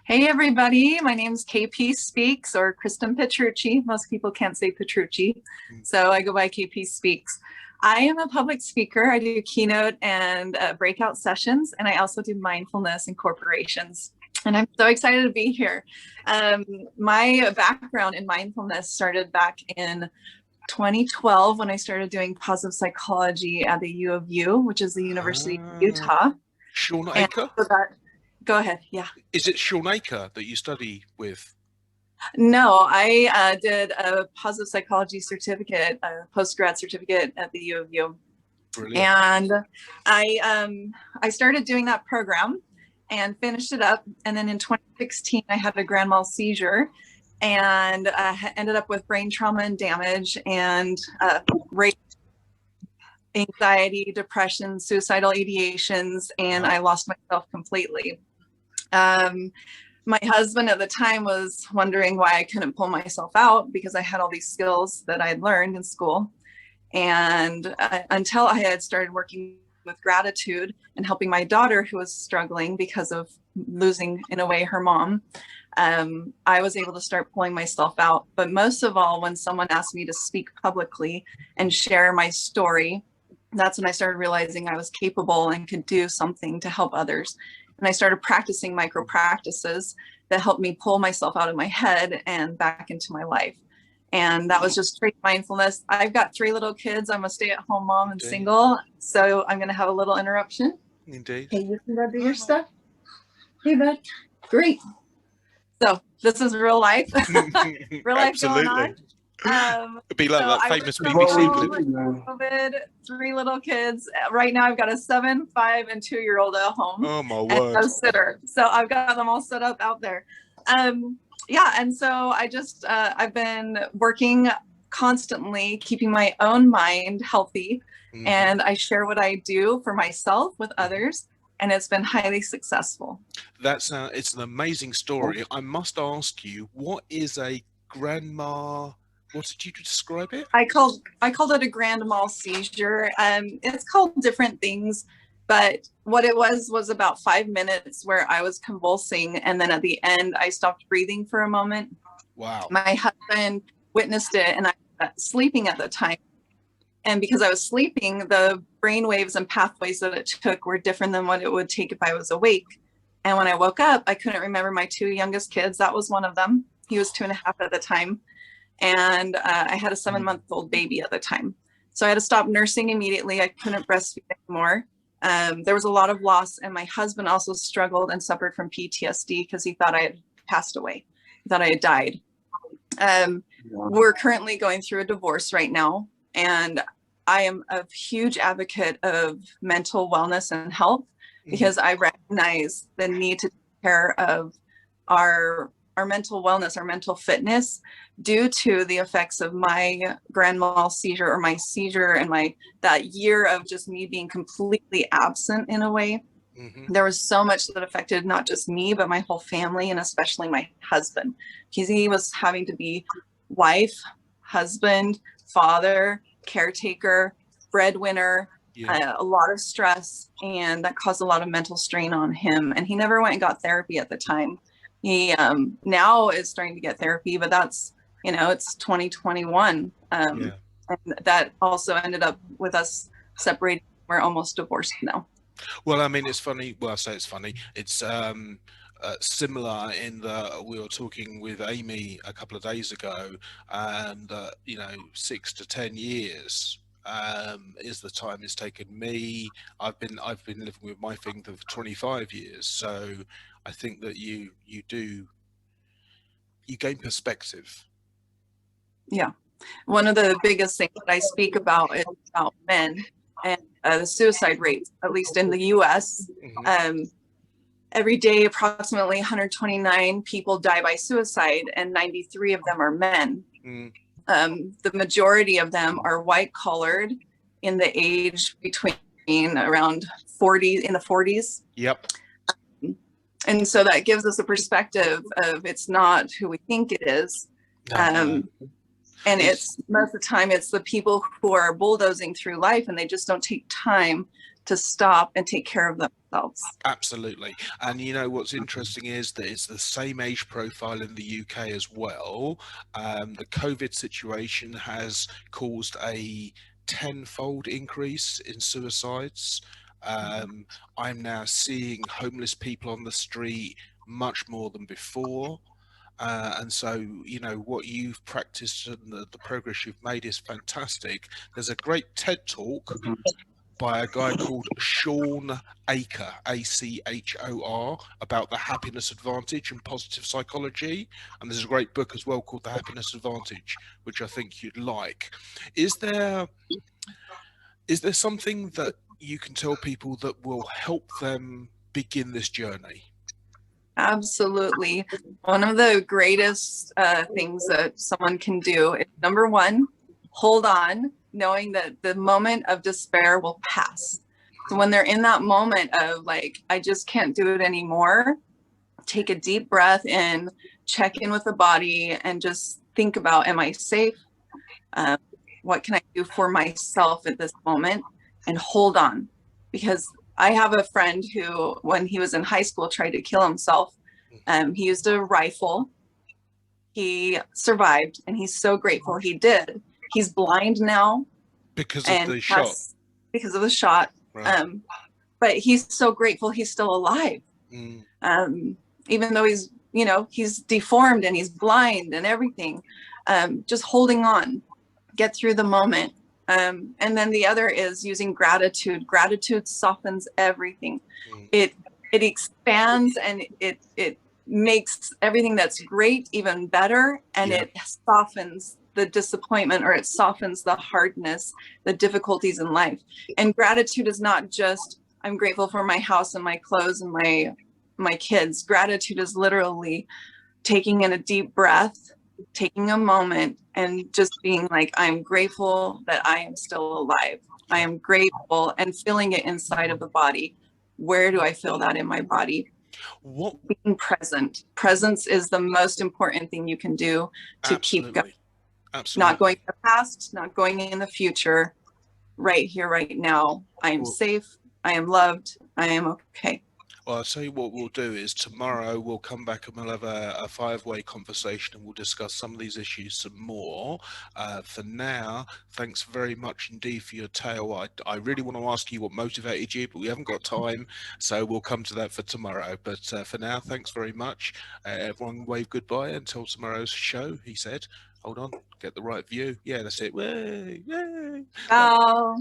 Hey everybody, my name's KP Speaks or Kristin Petrucci. Most people can't say Petrucci, so I go by KP Speaks. I am a public speaker. I do keynote and breakout sessions, and I also do mindfulness in corporations. And I'm so excited to be here. My background in mindfulness started back in 2012 when I started doing positive psychology at the U of U, which is the University of Utah. Sean And Aker? so that, go ahead, yeah. Is it Sean Aker that you study with? No, I did a positive psychology certificate, a postgrad certificate at the U of U. Brilliant. And I started doing that program and finished it up. And then in 2016, I had a grand mal seizure and ended up with brain trauma and damage and rape, anxiety, depression, suicidal ideations, and I lost myself completely. My husband at the time was wondering why I couldn't pull myself out because I had all these skills that I had learned in school. And until I had started working with gratitude and helping my daughter who was struggling because of losing, in a way, her mom, I was able to start pulling myself out. But most of all, when someone asked me to speak publicly and share my story, that's when I started realizing I was capable and could do something to help others. And I started practicing micro practices that helped me pull myself out of my head and back into my life. And that was just straight mindfulness. I've got 3 little kids. I'm a stay-at-home mom and single. So I'm going to have a little interruption. Indeed. Hey, you can go do your stuff. Hey, bud. Great. So this is real life. Real life going on. It'd be like that famous BBC clip. COVID, 3 little kids. Right now I've got a 7, 5, and 2-year-old at home. Oh my word. And a sitter. So I've got them all set up out there. Yeah, and so I just, I've been working constantly, keeping my own mind healthy. And I share what I do for myself with others. And it's been highly successful. It's an amazing story. I must ask you, what is a grandma? What did you describe it? I called it a grand mal seizure. It's called different things, but what it was about 5 minutes where I was convulsing, and then at the end I stopped breathing for a moment. Wow. My husband witnessed it, and I was sleeping at the time. And because I was sleeping, the brain waves and pathways that it took were different than what it would take if I was awake. And when I woke up, I couldn't remember my 2 youngest kids. That was one of them. He was 2.5 at the time. And I had a 7-month-old baby at the time. So I had to stop nursing immediately. I couldn't breastfeed anymore. There was a lot of loss. And my husband also struggled and suffered from PTSD because he thought I had passed away. He thought I had died. We're currently going through a divorce right now. And I am a huge advocate of mental wellness and health because I recognize the need to take care of our mental wellness, our mental fitness, due to the effects of my grand mal seizure or my seizure and that year of just me being completely absent in a way. There was so much that affected not just me, but my whole family and especially my husband, because he was having to be wife, husband, father, caretaker, breadwinner, a lot of stress, and that caused a lot of mental strain on him. And he never went and got therapy at the time. He now is starting to get therapy, but that's, it's 2021. And that also ended up with us separating. We're almost divorced now. Well, I mean, it's funny. Well, I say it's funny. It's similar in that we were talking with Amy a couple of days ago, and 6 to 10 years is the time it's taken me. I've been living with my thing for 25 years, so I think that you gain perspective. Yeah, one of the biggest things that I speak about is about men and the suicide rates, at least in the U.S. Every day, approximately 129 people die by suicide, and 93 of them are men. The majority of them are white collared in the age between around 40 in the 40s. Yep. And so that gives us a perspective of it's not who we think it is. And it's most of the time it's the people who are bulldozing through life and they just don't take time to stop and take care of themselves. Absolutely. And you know what's interesting is that it's the same age profile in the UK as well. The COVID situation has caused a tenfold increase in suicides. I'm now seeing homeless people on the street much more than before. And so, you know, what you've practiced and the progress you've made is fantastic. There's a great TED talk by a guy called Sean Aker, Achor, about the happiness advantage and positive psychology. And there's a great book as well called The Happiness Advantage, which I think you'd like. Is there something that you can tell people that will help them begin this journey? Absolutely. One of the greatest things that someone can do is, number one, hold on, knowing that the moment of despair will pass. So when they're in that moment of like, I just can't do it anymore, take a deep breath in, check in with the body, and just think about, am I safe? What can I do for myself at this moment? And hold on. Because I have a friend who, when he was in high school, tried to kill himself. He used a rifle. He survived, and he's so grateful he did. He's blind now because of the shot. Because of the shot. Right. But he's so grateful he's still alive. Even though he's, you know, he's deformed and he's blind and everything. Just holding on, get through the moment. And then the other is using gratitude. Gratitude softens everything. It expands, and it makes everything that's great even better, and it softens the disappointment, or it softens the hardness, the difficulties in life. And gratitude is not just, I'm grateful for my house and my clothes and my kids. Gratitude is literally taking in a deep breath, taking a moment, and just being like, I'm grateful that I am still alive. I am grateful, and feeling it inside of the body. Where do I feel that in my body? What? Being present. Presence is the most important thing you can do to keep going. Absolutely. Not going in the past, not going in the future. Right here, right now. I am safe. I am loved. I am okay. Well, I'll tell you what we'll do is tomorrow we'll come back and we'll have a five-way conversation, and we'll discuss some of these issues some more. For now, thanks very much indeed for your tale. I really want to ask you what motivated you, but we haven't got time, so we'll come to that for tomorrow. But for now, thanks very much. Everyone wave goodbye until tomorrow's show, he said. Hold on, get the right view. Yeah, that's it. Way, yay. Ciao.